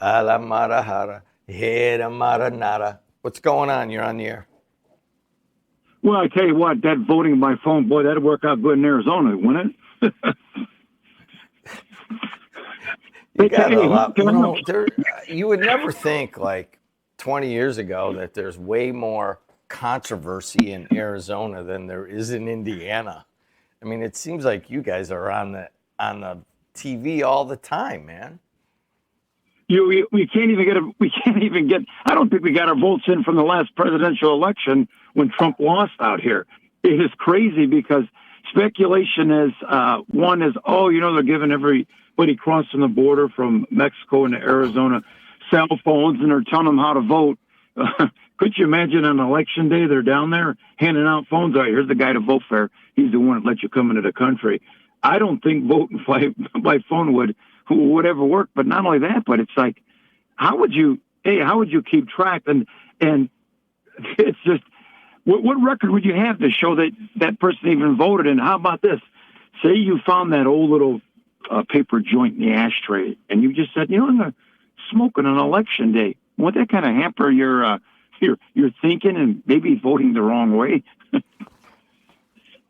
A la marahara, hera maranara. What's going on? You're on the air. Well, I tell you what, that voting by phone, boy, that'd work out good in Arizona, wouldn't it? You got a Hey, lot. You would never think like 20 years ago that there's way more controversy in Arizona than there is in Indiana. I mean, it seems like you guys are on the TV all the time, man. we can't even get. I don't think we got our votes in from the last presidential election when Trump lost out here. It is crazy because speculation is one is they're giving everybody crossing the border from Mexico into Arizona cell phones and they're telling them how to vote. Could you imagine on election day they're down there handing out phones? All right, here's the guy to vote for. He's the one that let you come into the country. I don't think voting by phone would ever work. But not only that, but it's like, how would you keep track? And it's just, what record would you have to show that person even voted? And how about this? Say you found that old little paper joint in the ashtray, and you just said, I'm going to smoke on an election day. Won't that kind of hamper your thinking and maybe voting the wrong way?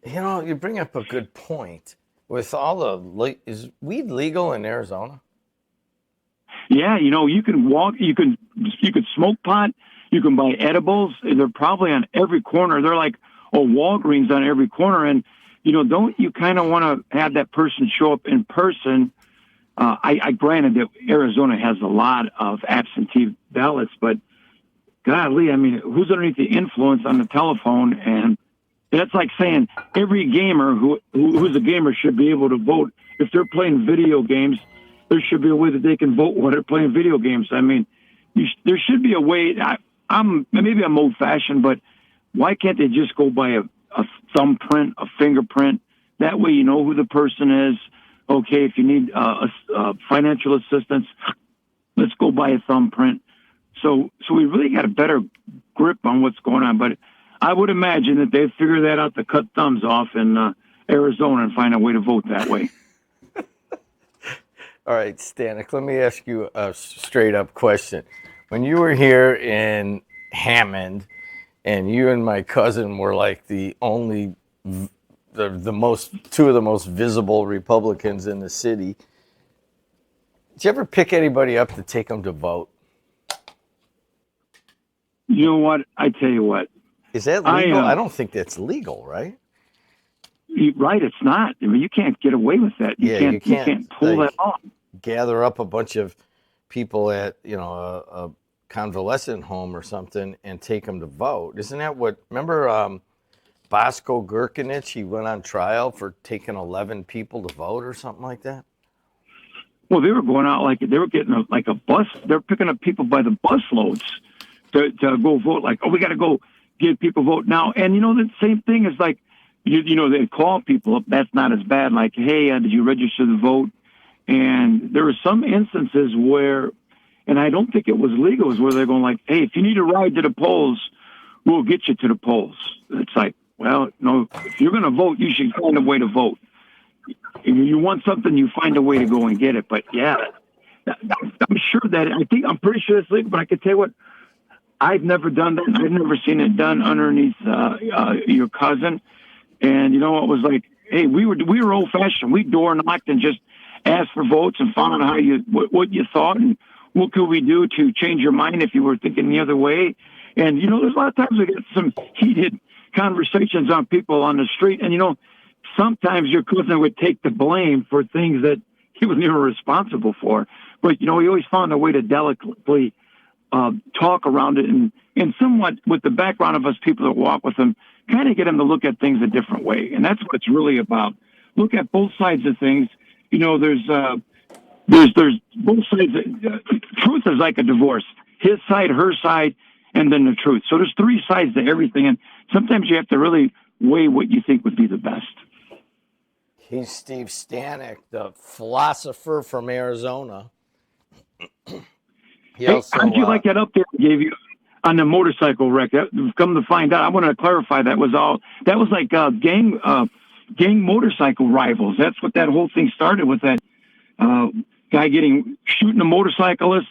You bring up a good point. With is weed legal in Arizona? Yeah, you can walk, you can smoke pot, you can buy edibles. They're probably on every corner. They're like Walgreens on every corner. And don't you kind of want to have that person show up in person? I granted that Arizona has a lot of absentee ballots, but golly, I mean, who's underneath the influence on the telephone? And that's like saying every gamer who's a gamer should be able to vote. If they're playing video games, there should be a way that they can vote when they're playing video games. I mean, there should be a way. Maybe I'm old fashioned, but why can't they just go by a thumbprint, a fingerprint? That way, you know who the person is. Okay, if you need financial assistance, let's go by a thumbprint. So we really got a better grip on what's going on. But I would imagine that they figure that out to cut thumbs off in Arizona and find a way to vote that way. All right, Stanek, let me ask you a straight up question. When you were here in Hammond and you and my cousin were like the only, two of the most visible Republicans in the city, did you ever pick anybody up to take them to vote? You know what? I tell you what. Is that legal? I don't think that's legal, right? Right, it's not. I mean, you can't get away with that. You can't pull that off. Gather up a bunch of people at a convalescent home or something and take them to vote. Isn't that what? Remember Bosco Gurkinich? He went on trial for taking 11 people to vote or something like that. Well, they were going out like they were getting a bus. They're picking up people by the bus loads to go vote. Like, we got to go get people vote now. And the same thing is like, they call people up. That's not as bad. Like, hey, did you register to vote? And there were some instances where, and I don't think it was legal, is where they're going like, hey, if you need a ride to the polls, we'll get you to the polls. It's like, well, no, if you're going to vote, you should find a way to vote. If you want something, you find a way to go and get it. But yeah, I'm pretty sure it's legal, but I can tell you what, I've never done that. I've never seen it done underneath your cousin. And it was like, hey, we were old fashioned. We door knocked and just asked for votes and found out what you thought and what could we do to change your mind if you were thinking the other way. And there's a lot of times we get some heated conversations on people on the street, and sometimes your cousin would take the blame for things that he was never responsible for. But he always found a way to delicately talk around it, and somewhat with the background of us people that walk with him, kind of get him to look at things a different way. And that's what it's really about. Look at both sides of things. There's both sides. Truth is like a divorce. His side, her side, and then the truth. So there's three sides to everything. And sometimes you have to really weigh what you think would be the best. He's Steve Stanek, the philosopher from Arizona. How'd you like that up there I gave you on the motorcycle wreck? Come to find out, I want to clarify that was like gang motorcycle rivals. That's what that whole thing started with, that guy shooting a motorcyclist,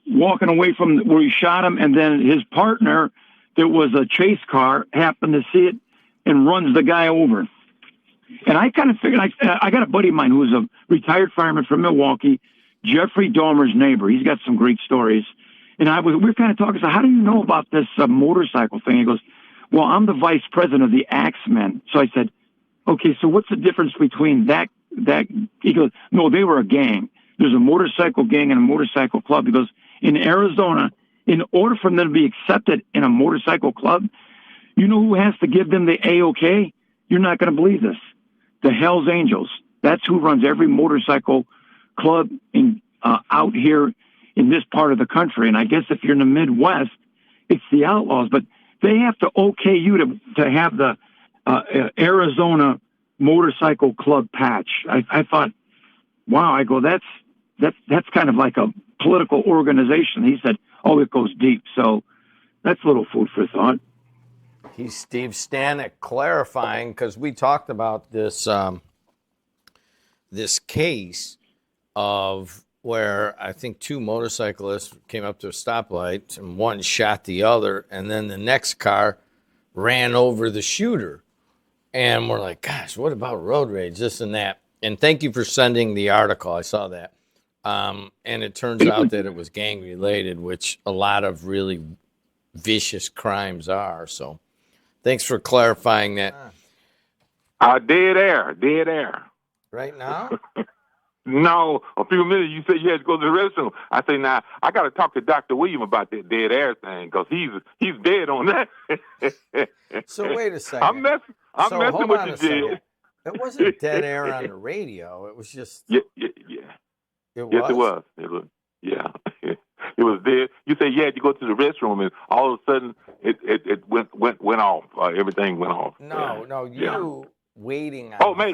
walking away from where he shot him, and then his partner, that was a chase car, happened to see it and runs the guy over. And I kind of figured, I got a buddy of mine who's a retired fireman from Milwaukee, Jeffrey Dahmer's neighbor. He's got some great stories. And we were kind of talking, so how do you know about this motorcycle thing? He goes, well, I'm the vice president of the Axemen. So I said, okay, so what's the difference between that? He goes, no, they were a gang. There's a motorcycle gang and a motorcycle club. He goes, in Arizona, in order for them to be accepted in a motorcycle club, you know who has to give them the A-OK? You're not going to believe this. The Hells Angels. That's who runs every motorcycle club out here in this part of the country. And I guess if you're in the Midwest, it's the Outlaws. But they have to okay you to have the Arizona Motorcycle Club patch. I thought, wow. I go, that's kind of like a political organization. He said, oh, it goes deep. So that's a little food for thought. He's Steve Stanek clarifying, because we talked about this this case of where I think two motorcyclists came up to a stoplight and one shot the other, and then the next car ran over the shooter. And we're like, gosh, what about road rage, this and that? And thank you for sending the article. I saw that. And it turns out that it was gang related, which a lot of really vicious crimes are. So thanks for clarifying that. Dead air. Right now? No, a few minutes you said you had to go to the restroom. I say, now, I got to talk to Dr. William about that dead air thing, because he's dead on that. So wait a second. I'm messing with you, Jed. It wasn't dead air on the radio. It was just... Yeah. It was? Yes, it was. Yeah. It was dead. You said you had to go to the restroom, and all of a sudden it went off. Everything went off. You waiting on may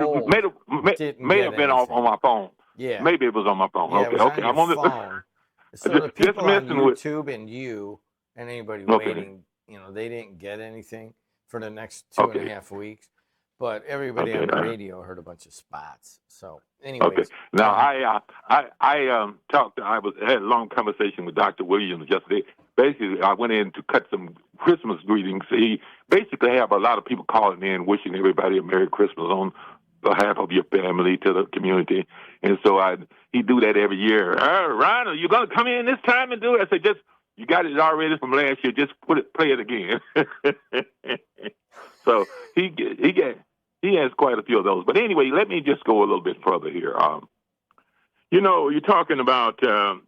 have been off on my phone. Yeah. Maybe it was on my phone. Yeah, okay. I'm on the phone. So the people on YouTube and anybody waiting, they didn't get anything for the next 2.5 weeks. But everybody on the radio heard a bunch of spots. So, anyways. Okay. Now, I had a long conversation with Dr. Williams yesterday. Basically, I went in to cut some Christmas greetings. He basically have a lot of people calling in, wishing everybody a Merry Christmas on behalf of your family to the community. And so he do that every year. Ron, are you going to come in this time and do it? I said, you got it already from last year. Just play it again. So he has quite a few of those. But anyway, let me just go a little bit further here. You're talking about the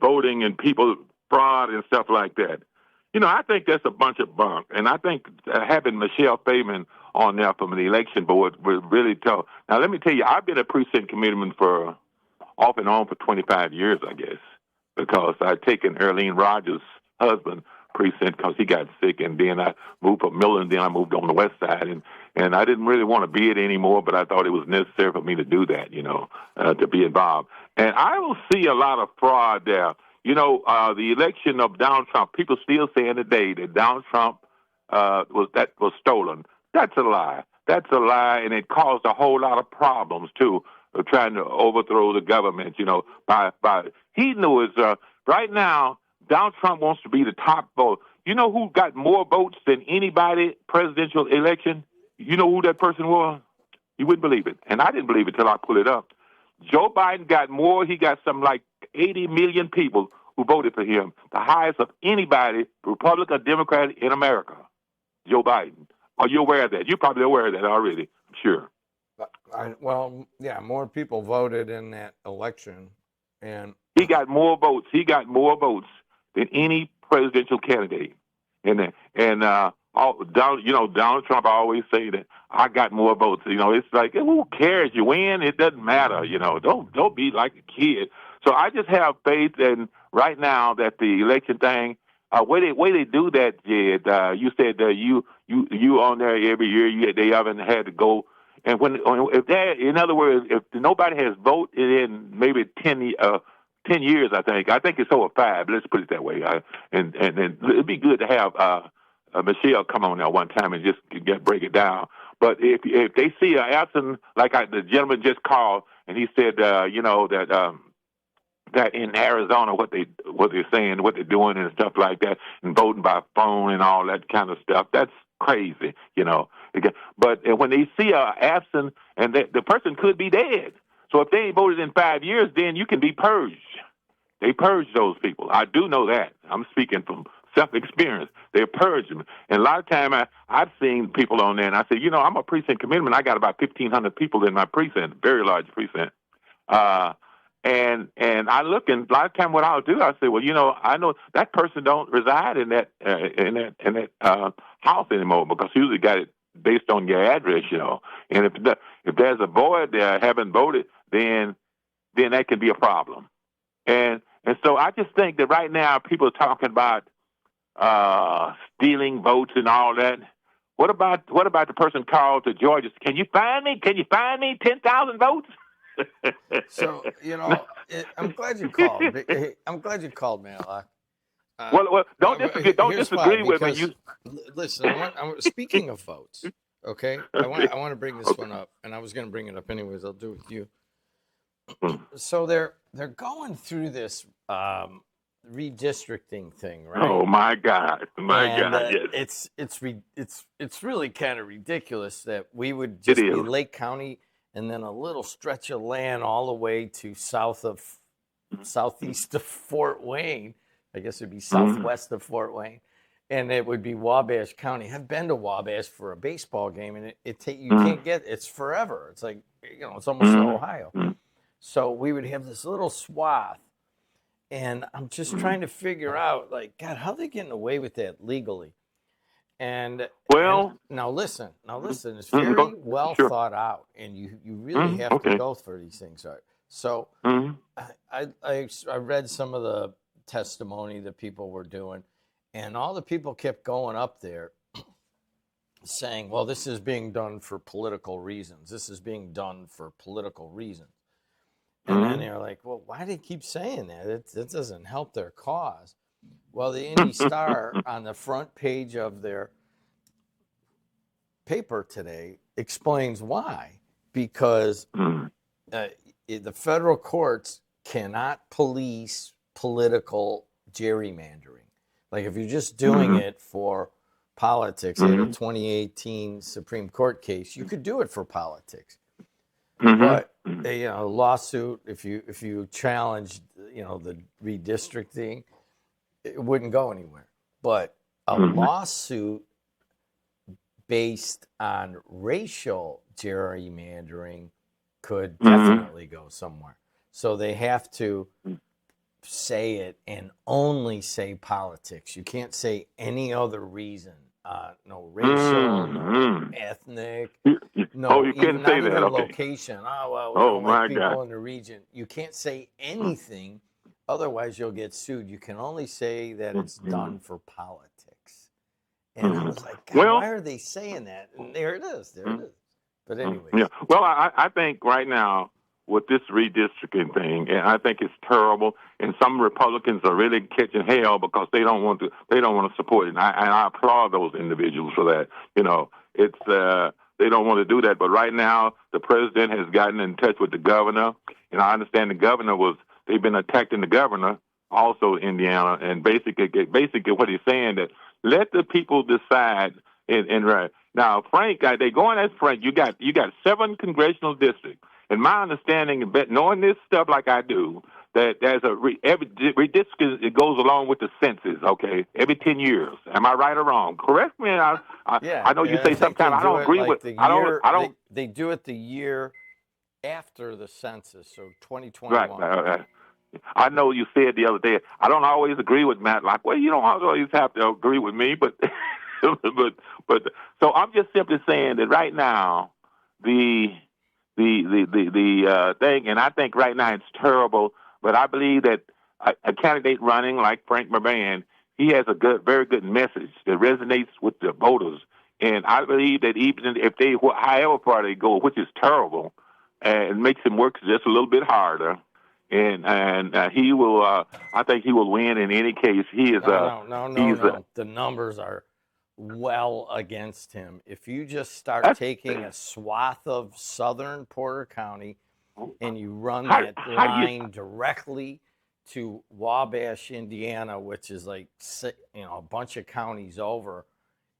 voting and people fraud and stuff like that. I think that's a bunch of bunk. And I think having Michelle Fairman on there from the election board was really tough. Now, let me tell you, I've been a precinct committeeman for off and on for 25 years, I guess, because I'd taken Earlene Rogers' husband precinct because he got sick, and then I moved from Miller, and then I moved on the west side, and I didn't really want to be it anymore, but I thought it was necessary for me to do that, to be involved. And I will see a lot of fraud there. The election of Donald Trump, people still saying today that Donald Trump was stolen. That's a lie. That's a lie, and it caused a whole lot of problems too, trying to overthrow the government. By he knew right now. Donald Trump wants to be the top vote. You know who got more votes than anybody presidential election? You know who that person was? You wouldn't believe it. And I didn't believe it till I pulled it up. Joe Biden got more. He got something like 80 million people who voted for him, the highest of anybody, Republican or Democrat in America. Joe Biden. Are you aware of that? You're probably aware of that already, I'm sure. More people voted in that election. And he got more votes. Than any presidential candidate. Donald Trump, I always say that I got more votes. It's like, who cares? You win, it doesn't matter. Don't be like a kid. So I just have faith in right now that the election thing, way they do that, Jed. You said that you on there every year. They haven't had to go. And in other words, if nobody has voted in maybe 10 years, I think it's over 5. Let's put it that way. And it'd be good to have Michelle come on there one time and just break it down. But if they see an absent, like the gentleman just called, and he said, that that in Arizona, what they're saying, what they're doing, and stuff like that, and voting by phone and all that kind of stuff. That's crazy, you know. But when they see a absent, and the person could be dead, so if they ain't voted in 5 years, then you can be purged. They purge those people. I do know that. I'm speaking from self-experience. They purge them. And a lot of time I've seen people on there, and I say, you know, I'm a precinct committeeman. I got about 1,500 people in my precinct, very large precinct. And I look, and a lot of time what I'll do, I say, well, you know, I know that person don't reside in that house anymore, because you usually got it based on your address, you know. And if there's a void there haven't voted, then that can be a problem. And so I just think that right now people are talking about stealing votes and all that. What about the person called to Georgia? Can you find me 10,000 votes? So, you know, I'm glad you called. I'm glad you called, Matlock. Well, don't disagree with me. Listen, speaking of votes, okay? I want to bring this one up, and I was going to bring it up anyways. I'll do it with you. So they're going through this redistricting thing, right? Oh my God, yes. It's really kind of ridiculous that we would just be Lake County and then a little stretch of land all the way to southeast of Fort Wayne. I guess it'd be southwest of Fort Wayne, and it would be Wabash County. I've been to Wabash for a baseball game, and you can't get it's forever. It's like, you know, it's almost Ohio. So we would have this little swath, and I'm just trying to figure out, like, God, how are they getting away with that legally? And now listen, it's very well thought out, and you really have to go for these things. Right? So I read some of the testimony that people were doing, and all the people kept going up there saying, well, this is being done for political reasons. This is being done for political reasons. And then they're like, well, why do they keep saying that? It doesn't help their cause. Well, the Indy Star on the front page of their paper today explains why. Because the federal courts cannot police political gerrymandering. Like if you're just doing it for politics, in a 2018 Supreme Court case, you could do it for politics. But a lawsuit, if you challenged, the redistricting, it wouldn't go anywhere. But a lawsuit based on racial gerrymandering could definitely go somewhere. So they have to say it and only say politics. You can't say any other reason. No racial, no ethnic, no, you can't say that. Okay. Location. We don't like people in the region. You can't say anything, otherwise you'll get sued. You can only say that it's done for politics. And I was like, God, why are they saying that? And there it is. But anyway. Yeah. Well, I think right now with this redistricting thing, and I think it's terrible. And some Republicans are really catching hell because they don't want to support it. And I applaud those individuals for that. It's they don't want to do that. But right now, the president has gotten in touch with the governor, and I understand the governor they've been attacking the governor, also Indiana, and basically what he's saying that let the people decide. And right now, Frank, they going as Frank. You got 7 congressional districts. And my understanding, knowing this stuff like I do, that there's every redistricting, it goes along with the census, okay? Every 10 years. Am I right or wrong? Correct me. I know you say sometimes I don't agree with. I don't. They do it the year after the census, so 2021. Right. I know you said the other day. I don't always agree with Matlock. Well, you don't always have to agree with me, but but so I'm just simply saying that right now the thing, and I think right now it's terrible, but I believe that a candidate running like Frank Merban, he has a very good message that resonates with the voters. And I believe that even if however far they go, which is terrible, it makes him work just a little bit harder. And he will, I think he will win in any case. He is no. The numbers are well against him. If you just start taking a swath of southern Porter County and you run that line directly to Wabash, Indiana, which is like a bunch of counties over,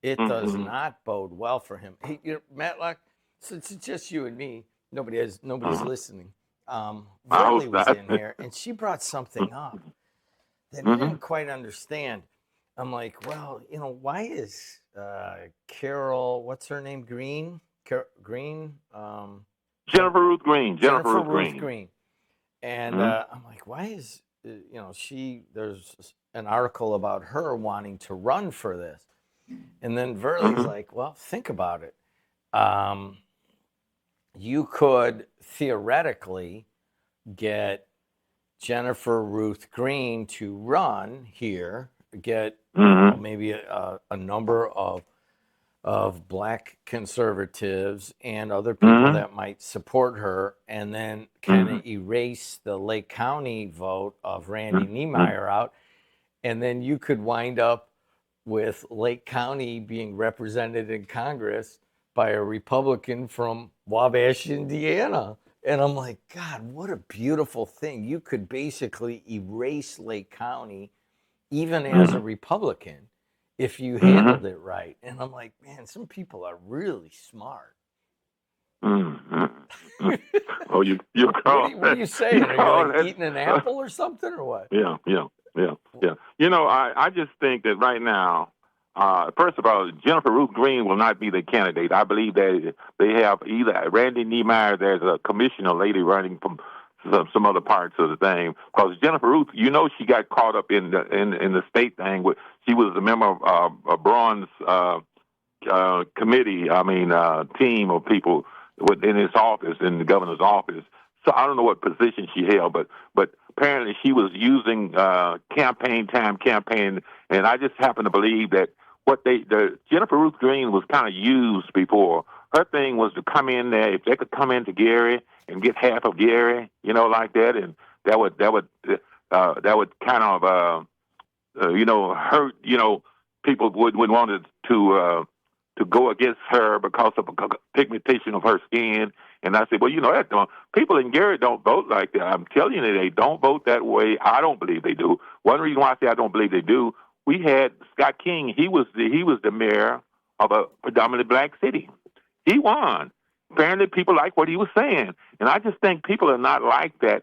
it does not bode well for him. Hey, Matlock, since it's just you and me, nobody's listening. I Verly hope was not. in here, and she brought something up that I didn't quite understand. I'm like, well, why is Carol, what's her name, Green? Green? Jennifer Ruth Green. Jennifer Ruth Green. And I'm like, why is, there's an article about her wanting to run for this. And then Verley's like, well, think about it. You could theoretically get Jennifer Ruth Green to run here, get maybe a number of black conservatives and other people that might support her, and then kind of erase the Lake County vote of Randy Niemeyer out. And then you could wind up with Lake County being represented in Congress by a Republican from Wabash, Indiana. And I'm like, God, what a beautiful thing. You could basically erase Lake County even as a Republican if you handled it right. And I'm like, man, some people are really smart. Oh, you call what are you saying? Are you like eating an apple or something or what? Yeah. I just think that right now, first of all, Jennifer Ruth Green will not be the candidate. I believe that they have either Randy Niemeyer, there's a commissioner lady running from some other parts of the thing. Because Jennifer Ruth, she got caught up in the state thing. She was a member of Braun's committee. Team of people in his office, in the governor's office. So I don't know what position she held, but apparently she was using campaign, and I just happen to believe that Jennifer Ruth Green was kind of used before. Her thing was to come in there, if they could come into Gary and get half of Gary, like that, and that would kind of hurt. People would want to go against her because of the pigmentation of her skin. And I said, well, people in Gary don't vote like that. I'm telling you, they don't vote that way. I don't believe they do. One reason why I say I don't believe they do, we had Scott King. He was the mayor of a predominantly black city. He won. Apparently, people like what he was saying, and I just think people are not like that.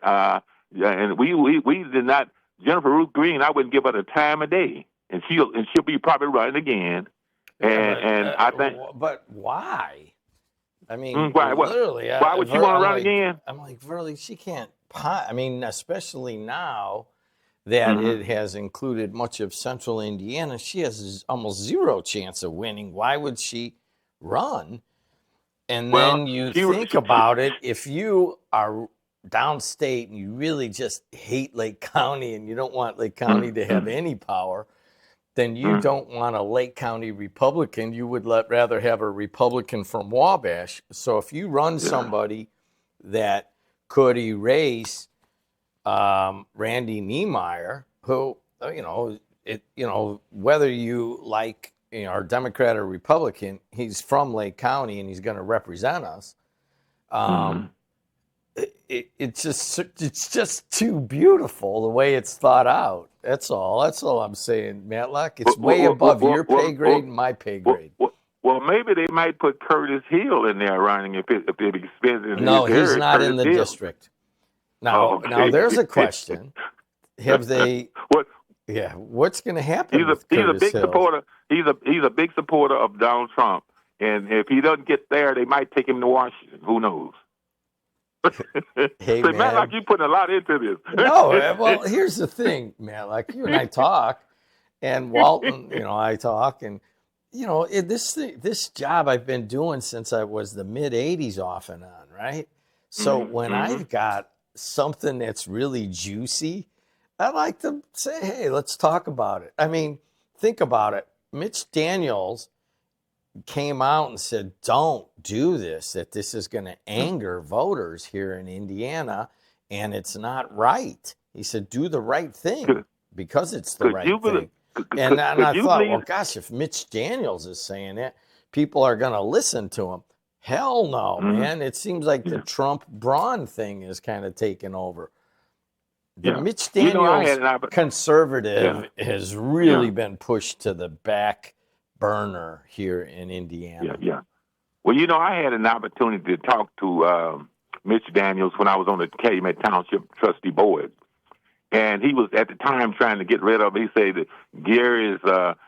And we did not. Jennifer Ruth Green, I wouldn't give her the time of day, and she'll be probably running again. And I think, but why? I mean, why literally, why would you want to run again? I'm like, really, she can't. I mean, especially now that it has included much of central Indiana, she has almost zero chance of winning. Why would she run? And then you think about it, if you are downstate and you really just hate Lake County and you don't want Lake County to have any power, then you don't want a Lake County Republican. You would rather have a Republican from Wabash. So if you run somebody that could erase Randy Niemeyer, who, whether you like, are Democrat or Republican, he's from Lake County and he's going to represent us. It's just too beautiful the way it's thought out. That's all I'm saying, Matlock. It's way above your pay grade and my pay grade. Well, maybe they might put Curtis Hill in there running if it expensive. No, he's not in the district. Now, there's a question. Have they? What? Yeah, what's going to happen? He's a big supporter. He's a big supporter of Donald Trump, and if he doesn't get there, they might take him to Washington. Who knows? Hey, so, man, Matlock, you putting a lot into this. No, well, here's the thing, Matlock. You and I talk, and Walton, I talk, and this job I've been doing since I was the mid '80s, off and on, right? So when I've got something that's really juicy, I like to say, hey, let's talk about it. I mean, think about it. Mitch Daniels came out and said, don't do this, that this is going to anger voters here in Indiana, and it's not right. He said, do the right thing because it's the right thing. And I thought, well, gosh, if Mitch Daniels is saying it, people are going to listen to him. Hell no, man. It seems like the Trump-Braun thing is kind of taken over. The Yeah. Mitch You know, I Daniels had an opportunity. conservative has really Yeah. been pushed to the back burner here in Indiana. Yeah. Well, you know, I had an opportunity to talk to Mitch Daniels when I was on the Calumet Township trustee board. And he was at the time trying to get rid of. He said that Gary is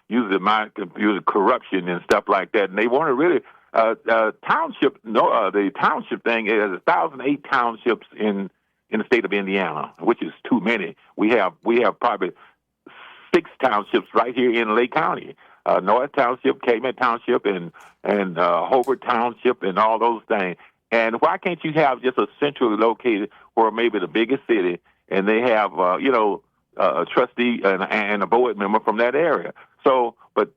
using my computer corruption and stuff like that. And they wanted really township. No, the township thing is 1,008 townships in the state of Indiana, which is too many. We have probably 6 townships right here in Lake County. North Township, Calumet Township, and Hobart Township, and all those things. And why can't you have just a centrally located, or maybe the biggest city, and they have a trustee and a board member from that area? So, but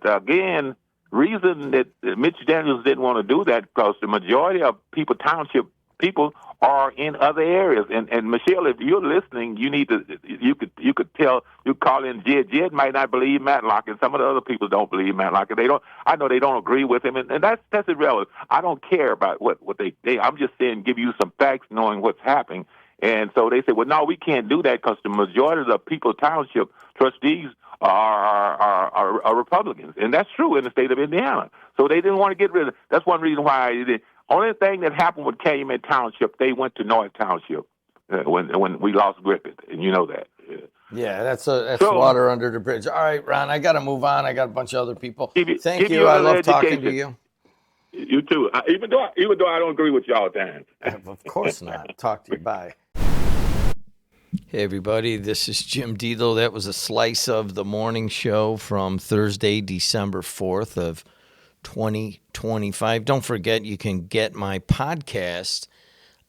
again, reason that Mitch Daniels didn't want to do that because the majority of township people are in other areas. And Michelle, if you're listening, you could call in Jed. Jed might not believe Matlock, and some of the other people don't believe Matlock. And I know they don't agree with him, and that's irrelevant. I don't care about what they I'm just saying, give you some facts knowing what's happening. And so they said, well, no, we can't do that because the majority of the people township trustees are Republicans. And that's true in the state of Indiana. So they didn't want to get rid of it. That's one reason why the only thing that happened with Calumet Township, they went to North Township when we lost Griffith, and you know that. Yeah, that's water under the bridge. All right, Ron, I got to move on. I got a bunch of other people. Thank you. I love talking to you. You too. Even though I don't agree with y'all, Dan. Of course not. Talk to you. Bye. Hey, everybody. This is Jim Delo. That was a slice of the morning show from Thursday, December 4th of 2025. Don't forget, you can get my podcast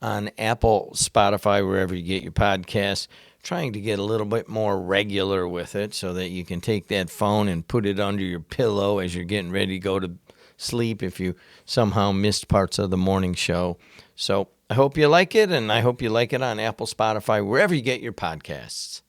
on Apple, Spotify, wherever you get your podcasts. Trying to get a little bit more regular with it so that you can take that phone and put it under your pillow as you're getting ready to go to sleep if you somehow missed parts of the morning show. So I hope you like it, and I hope you like it on Apple, Spotify, wherever you get your podcasts.